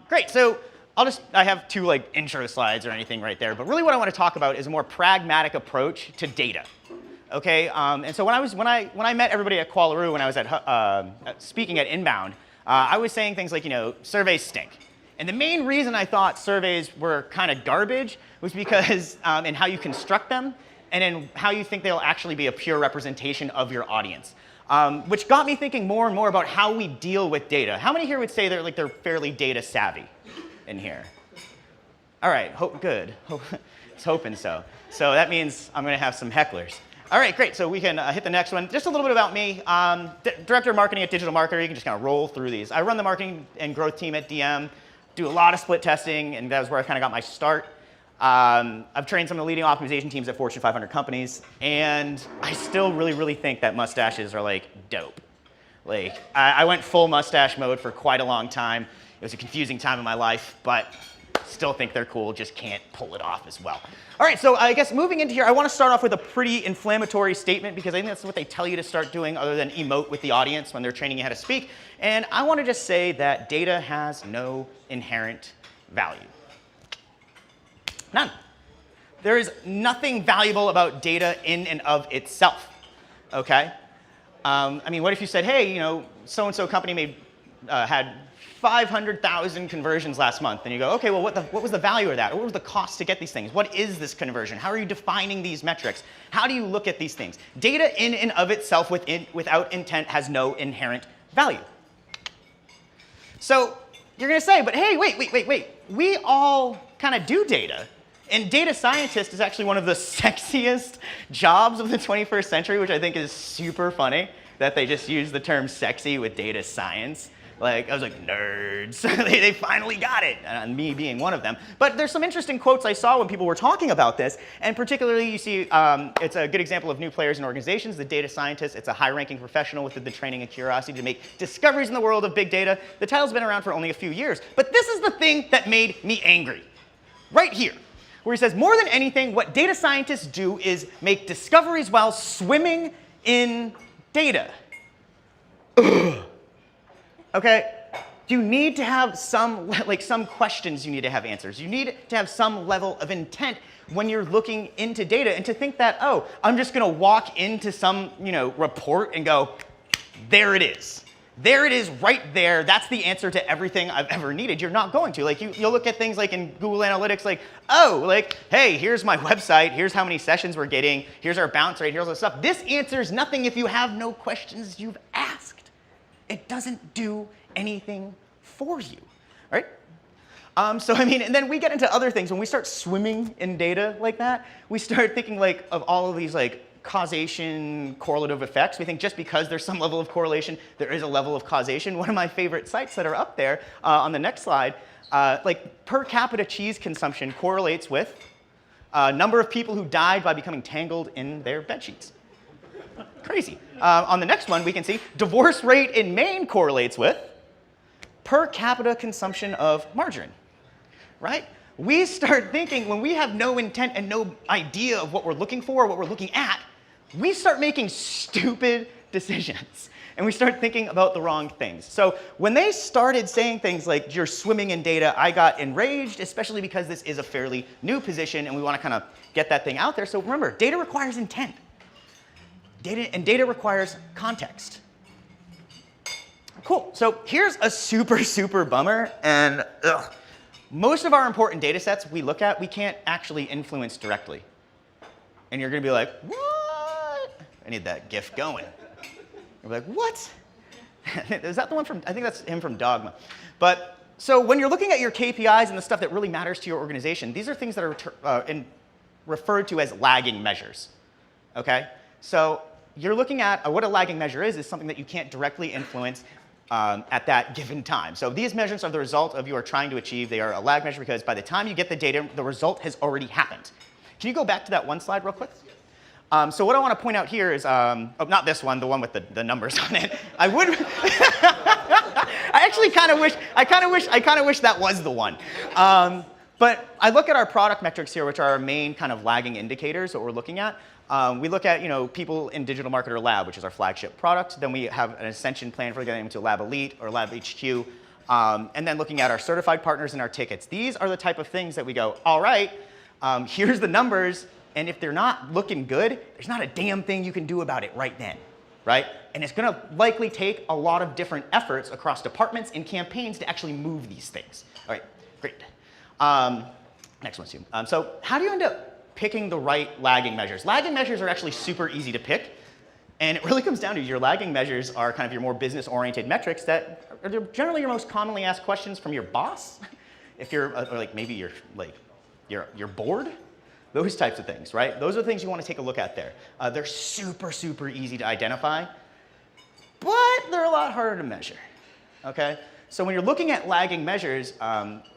Great. So I have two like intro slides or anything right there, but really what I want to talk about is a more pragmatic approach to data. Okay. And so when I met everybody at Qualaroo when I was speaking at Inbound, I was saying things like, surveys stink. And the main reason I thought surveys were kind of garbage was because in how you construct them and in how you think they'll actually be a pure representation of your audience. Which got me thinking more and more about how we deal with data. How many here would say they're fairly data savvy in here? All right, good. I was hoping so. So that means I'm going to have some hecklers. All right, great. So we can hit the next one. Just a little bit about me. Director of Marketing at DigitalMarketer. You can just kind of roll through these. I run the marketing and growth team at DM, do a lot of split testing, and that was where I kind of got my start. I've trained some of the leading optimization teams at Fortune 500 companies, and I still really think that mustaches are like dope. Like I went full mustache mode for quite a long time. It was a confusing time in my life, but still think they're cool, just can't pull it off as well. All right, so I guess moving into here, I want to start off with a pretty inflammatory statement because I think that's what they tell you to start doing other than emote with the audience when they're training you how to speak. And I want to just say that data has no inherent value. None. There is nothing valuable about data in and of itself, okay? I mean, what if you said, hey, so-and-so company had 500,000 conversions last month, and you go, okay, well, what was the value of that? What was the cost to get these things? What is this conversion? How are you defining these metrics? How do you look at these things? Data in and of itself without intent has no inherent value. So you're going to say, but hey, wait. We all kind of do data. And data scientist is actually one of the sexiest jobs of the 21st century, which I think is super funny that they just use the term sexy with data science. Like, I was like, nerds. They finally got it, and me being one of them. But there's some interesting quotes I saw when people were talking about this, and particularly you see it's a good example of new players in organizations. The data scientist, it's a high-ranking professional with the training and curiosity to make discoveries in the world of big data. The title's been around for only a few years, but this is the thing that made me angry. Right here, where he says, more than anything, what data scientists do is make discoveries while swimming in data. Okay, you need to have some questions you need to have answers. You need to have some level of intent when you're looking into data, and to think that, oh, I'm just going to walk into some report and go, there it is. There it is right there. That's the answer to everything I've ever needed. You're not going to. Like you'll look at things like in Google Analytics, like, oh, like, hey, here's my website. Here's how many sessions we're getting. Here's our bounce rate. Here's all this stuff. This answers nothing if you have no questions you've asked. It doesn't do anything for you, right? So I mean, and then we get into other things. When we start swimming in data like that, we start thinking like of all of these like causation, correlative effects. We think just because there's some level of correlation, there is a level of causation. One of my favorite sites that are up there on the next slide, like per capita cheese consumption correlates with number of people who died by becoming tangled in their bed sheets. Crazy. On the next one, we can see divorce rate in Maine correlates with per capita consumption of margarine, right? We start thinking when we have no intent and no idea of what we're looking for, what we're looking at, we start making stupid decisions. And we start thinking about the wrong things. So when they started saying things like, you're swimming in data, I got enraged, especially because this is a fairly new position and we want to kind of get that thing out there. So remember, data requires intent. Data requires context. Cool. So here's a super bummer. And most of our important data sets we look at, we can't actually influence directly. And you're going to be like, what? I need that GIF going. You're like, what? Is that the one from, I think that's him from Dogma. But so when you're looking at your KPIs and the stuff that really matters to your organization, these are things that are referred to as lagging measures. Okay? So you're looking at what a lagging measure is something that you can't directly influence at that given time. So these measures are the result of you are trying to achieve. They are a lag measure because by the time you get the data, the result has already happened. Can you go back to that one slide real quick? So what I want to point out here is, not this one, the one with the numbers on it. I would, I actually kind of wish that was the one. But I look at our product metrics here, which are our main kind of lagging indicators that we're looking at. We look at people in DigitalMarketer Lab, which is our flagship product. Then we have an ascension plan for getting into Lab Elite or Lab HQ. And then looking at our certified partners and our tickets. These are the type of things that we go, all right, here's the numbers, and if they're not looking good, there's not a damn thing you can do about it right then, right? And it's gonna likely take a lot of different efforts across departments and campaigns to actually move these things. All right, great. Next one, Sue. So how do you end up picking the right lagging measures? Lagging measures are actually super easy to pick. And it really comes down to your lagging measures are kind of your more business-oriented metrics that are generally your most commonly asked questions from your boss, if you're, or like maybe you're like your board, those types of things, right? Those are the things you want to take a look at there. They're super, super easy to identify, but they're a lot harder to measure, okay? So when you're looking at lagging measures,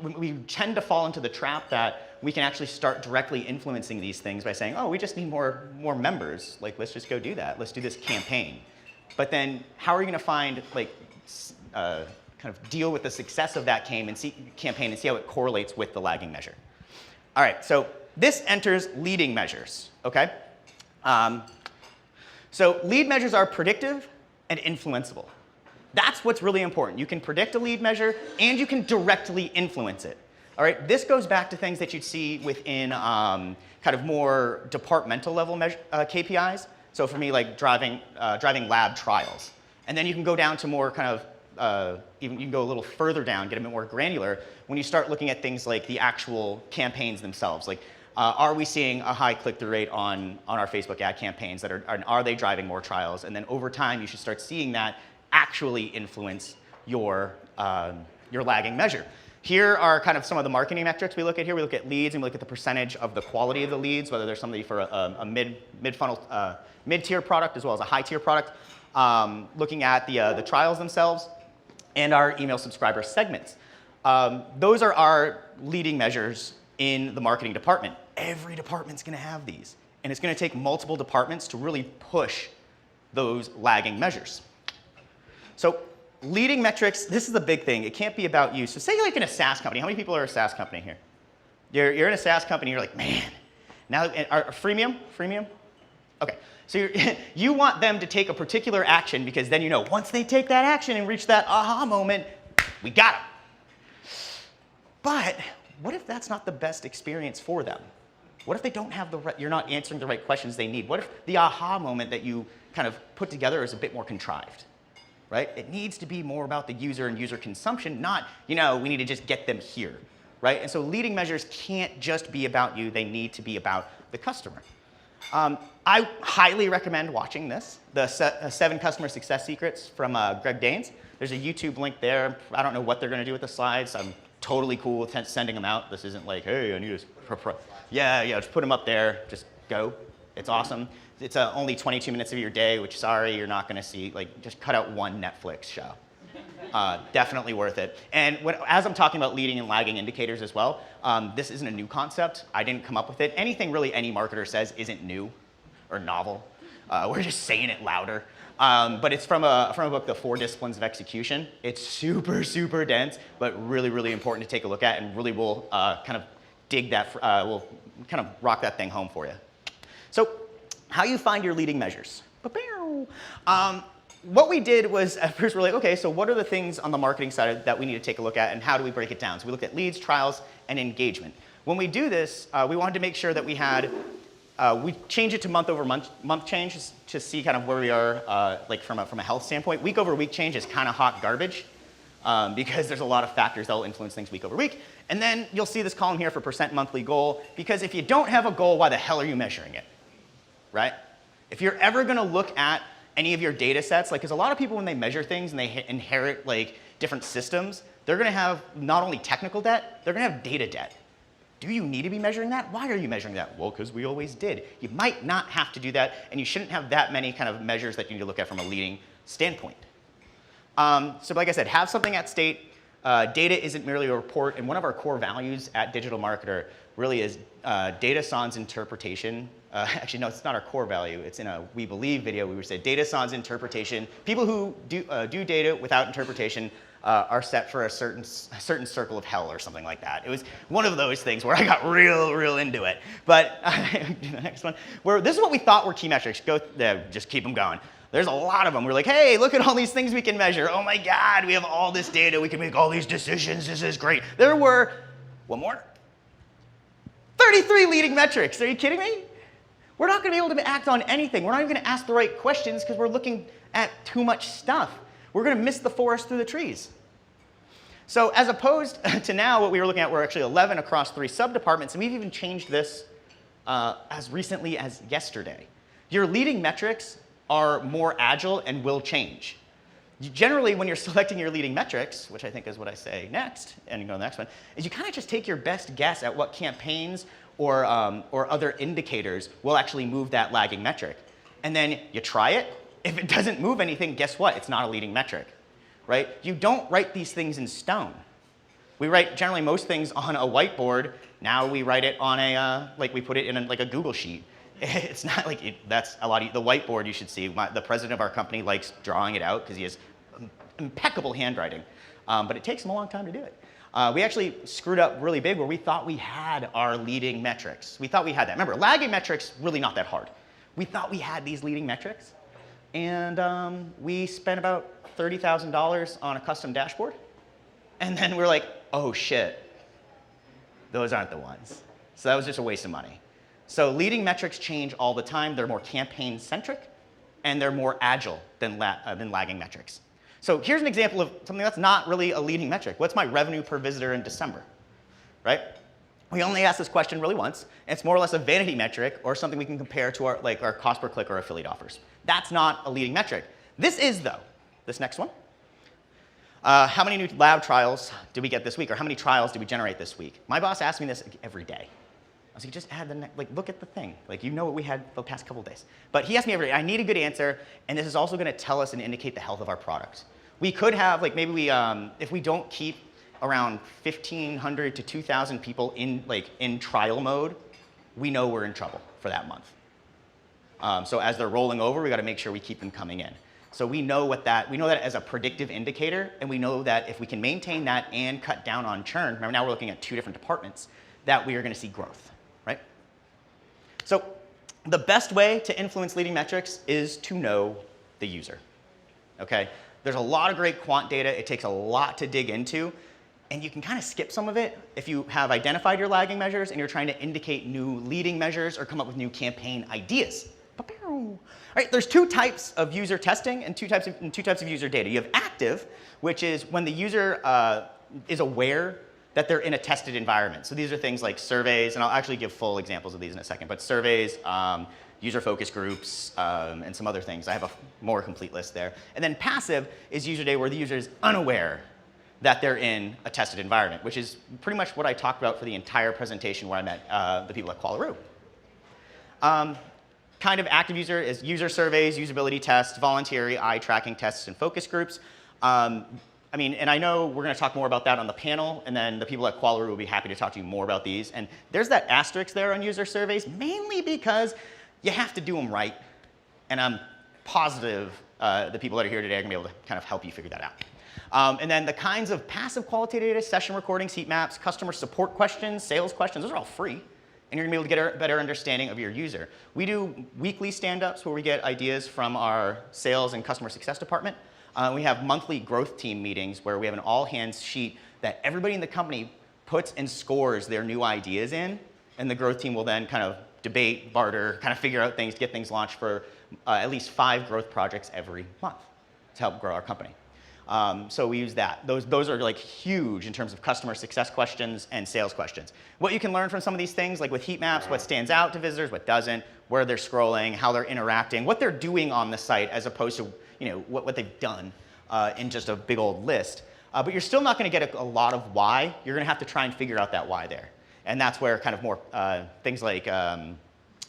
we tend to fall into the trap that we can actually start directly influencing these things by saying, oh, we just need more members. Like, let's just go do that. Let's do this campaign. But then how are you going to find, like, kind of deal with the success of that campaign and see how it correlates with the lagging measure? All right, so this enters leading measures, okay? So lead measures are predictive and influenceable. That's what's really important. You can predict a lead measure, and you can directly influence it. All right, this goes back to things that you'd see within kind of more departmental level KPIs. So for me, like driving lab trials. And then you can go down to more kind of, even you can go a little further down, get a bit more granular, when you start looking at things like the actual campaigns themselves. Like, are we seeing a high click-through rate on our Facebook ad campaigns? Are they driving more trials? And then over time, you should start seeing that actually influence your lagging measure. Here are kind of some of the marketing metrics we look at here. We look at leads, and we look at the percentage of the quality of the leads, whether there's somebody for a mid-funnel, mid-tier product as well as a high-tier product. Looking at the trials themselves and our email subscriber segments. Those are our leading measures in the marketing department. Every department's going to have these, and it's going to take multiple departments to really push those lagging measures. So leading metrics, this is the big thing. It can't be about you. So say you're like in a SaaS company. How many people are a SaaS company here? You're in a SaaS company, you're like, man, now, freemium? Okay, so you want them to take a particular action because then you know, once they take that action and reach that aha moment, we got them. But what if that's not the best experience for them? What if they don't have you're not answering the right questions they need? What if the aha moment that you kind of put together is a bit more contrived? Right? It needs to be more about the user and user consumption, not, you know, we need to just get them here, right? And so leading measures can't just be about you, they need to be about the customer. I highly recommend watching this, the 7 Customer Success Secrets from Greg Danes. There's a YouTube link there. I don't know what they're gonna do with the slides. I'm totally cool with sending them out. This isn't like, hey, I need to, yeah, just put them up there, just go. It's awesome. It's only 22 minutes of your day, which, sorry, you're not going to see. Like, just cut out one Netflix show. Definitely worth it. And as I'm talking about leading and lagging indicators as well, this isn't a new concept. I didn't come up with it. Anything really any marketer says isn't new or novel. We're just saying it louder. But it's from a book, The 4 Disciplines of Execution. It's super, super dense, but really, really important to take a look at, and really will kind of dig that, will kind of rock that thing home for you. So how you find your leading measures. What we did was, at first we're like, okay, so what are the things on the marketing side that we need to take a look at, and how do we break it down? So we looked at leads, trials, and engagement. When we do this, we wanted to make sure that we had, we change it to month over month change to see kind of where we are, like from a health standpoint. Week over week change is kind of hot garbage because there's a lot of factors that will influence things week over week. And then you'll see this column here for % monthly goal, because if you don't have a goal, why the hell are you measuring it? Right? If you're ever going to look at any of your data sets, like, because a lot of people when they measure things and they inherit like different systems, they're going to have not only technical debt, they're going to have data debt. Do you need to be measuring that? Why are you measuring that? Well, because we always did. You might not have to do that, and you shouldn't have that many kind of measures that you need to look at from a leading standpoint. So like I said, have something at state. Data isn't merely a report, and one of our core values at DigitalMarketer really is data sans interpretation. Actually, no, it's not our core value. It's in a We Believe video. We would say data sans interpretation. People who do data without interpretation are set for a certain circle of hell or something like that. It was one of those things where I got real into it. But the next one, this is what we thought were key metrics. Just keep them going. There's a lot of them. We're like, hey, look at all these things we can measure. Oh my God, we have all this data. We can make all these decisions. This is great. There were, one more, 33 leading metrics. Are you kidding me? We're not going to be able to act on anything. We're not even going to ask the right questions because we're looking at too much stuff. We're going to miss the forest through the trees. So as opposed to now, what we were looking at were actually 11 across 3 sub-departments, and we've even changed this as recently as yesterday. Your leading metrics are more agile and will change. Generally, when you're selecting your leading metrics, which I think is what I say next, and you go to the next one, is you kind of just take your best guess at what campaigns or other indicators will actually move that lagging metric. And then you try it. If it doesn't move anything, guess what? It's not a leading metric, right? You don't write these things in stone. We write generally most things on a whiteboard. Now we write it on a, like we put it in a Google Sheet. It's not like, that's a lot of, the whiteboard you should see. The president of our company likes drawing it out because he has impeccable handwriting. But it takes him a long time to do it. We actually screwed up really big where we thought we had our leading metrics. We thought we had that. Remember, lagging metrics, really not that hard. We thought we had these leading metrics. And we spent about $30,000 on a custom dashboard. And then we're like, oh shit, those aren't the ones. So that was just a waste of money. So leading metrics change all the time. They're more campaign-centric, and they're more agile than lagging metrics. So here's an example of something that's not really a leading metric. What's my revenue per visitor in December, right? We only ask this question really once, and it's more or less a vanity metric or something we can compare to our cost per click or affiliate offers. That's not a leading metric. This is, though, this next one. How many new lab trials did we get this week, or how many trials did we generate this week? My boss asks me this every day. I was like, just add the, look at the thing. Like, you know what we had the past couple of days. But he asked me every day. I need a good answer, and this is also going to tell us and indicate the health of our product. We could have, like, maybe we, if we don't keep around 1,500 to 2,000 people in trial mode, we know we're in trouble for that month. So as they're rolling over, we got to make sure we keep them coming in. So we know we know that as a predictive indicator, and we know that if we can maintain that and cut down on churn, remember now we're looking at 2 different departments, that we are going to see growth, right? So the best way to influence leading metrics is to know the user, okay? There's a lot of great quant data. It takes a lot to dig into, and you can kind of skip some of it if you have identified your lagging measures and you're trying to indicate new leading measures or come up with new campaign ideas. All right, there's 2 types of user testing and two types of user data. You have active, which is when the user is aware that they're in a tested environment. So these are things like surveys, and I'll actually give full examples of these in a second, but surveys, user focus groups, and some other things. I have a more complete list there. And then passive is user data where the user is unaware that they're in a tested environment, which is pretty much what I talked about for the entire presentation where I met the people at Qualaroo. Kind of active user is user surveys, usability tests, voluntary eye tracking tests, and focus groups. I mean, and I know we're going to talk more about that on the panel, and then the people at Qualaroo will be happy to talk to you more about these. And there's that asterisk there on user surveys, mainly because you have to do them right. And I'm positive the people that are here today are going to be able to kind of help you figure that out. And then the kinds of passive qualitative data, session recordings, heat maps, customer support questions, sales questions, those are all free. And you're going to be able to get a better understanding of your user. We do weekly stand-ups where we get ideas from our sales and customer success department. We have monthly growth team meetings where we have an all-hands sheet that everybody in the company puts and scores their new ideas in, and the growth team will then kind of debate, barter, kind of figure out things, get things launched for at least 5 growth projects every month to help grow our company. So we use that. Those are like huge in terms of customer success questions and sales questions. What you can learn from some of these things, like with heat maps, what stands out to visitors, what doesn't, where they're scrolling, how they're interacting, what they're doing on the site as opposed to what they've done in just a big old list. But you're still not going to get a lot of why. You're going to have to try and figure out that why there. And that's where kind of more things like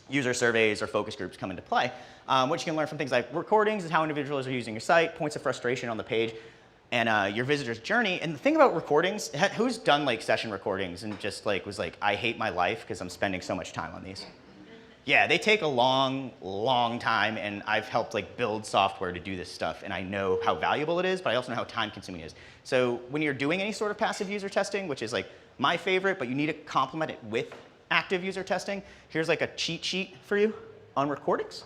user surveys or focus groups come into play. What you can learn from things like recordings is how individuals are using your site, points of frustration on the page, and your visitor's journey. And the thing about recordings, who's done like session recordings and just like was like, I hate my life because I'm spending so much time on these? Yeah, they take a long, long time, and I've helped like build software to do this stuff, and I know how valuable it is, but I also know how time-consuming it is. So when you're doing any sort of passive user testing, which is like my favorite, but you need to complement it with active user testing, here's like a cheat sheet for you on recordings.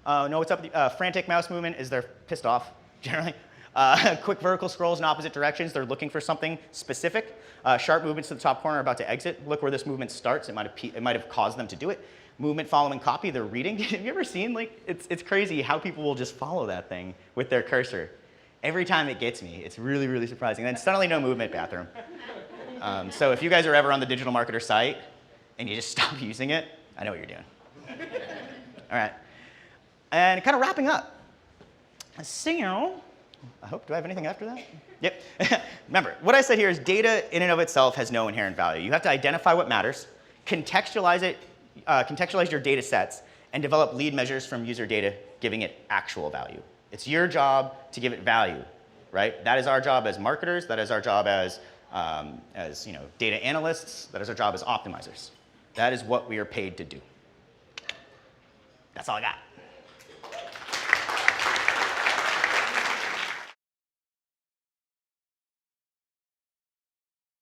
Know what's up? Frantic mouse movement is they're pissed off, generally. Quick vertical scrolls in opposite directions, they're looking for something specific. Sharp movements to the top corner are about to exit. Look where this movement starts. It might have caused them to do it. Movement following copy, they're reading. Have you ever seen, like, it's crazy how people will just follow that thing with their cursor. Every time it gets me. It's really, really surprising. And then suddenly no movement bathroom. So if you guys are ever on the DigitalMarketer site and you just stop using it, I know what you're doing. All right. And kind of wrapping up. So, I hope, do I have anything after that? Yep. Remember, what I said here is data in and of itself has no inherent value. You have to identify what matters, contextualize it, contextualize your data sets, and develop lead measures from user data, giving it actual value. It's your job to give it value, right? That is our job as marketers. That is our job as data analysts. That is our job as optimizers. That is what we are paid to do. That's all I got.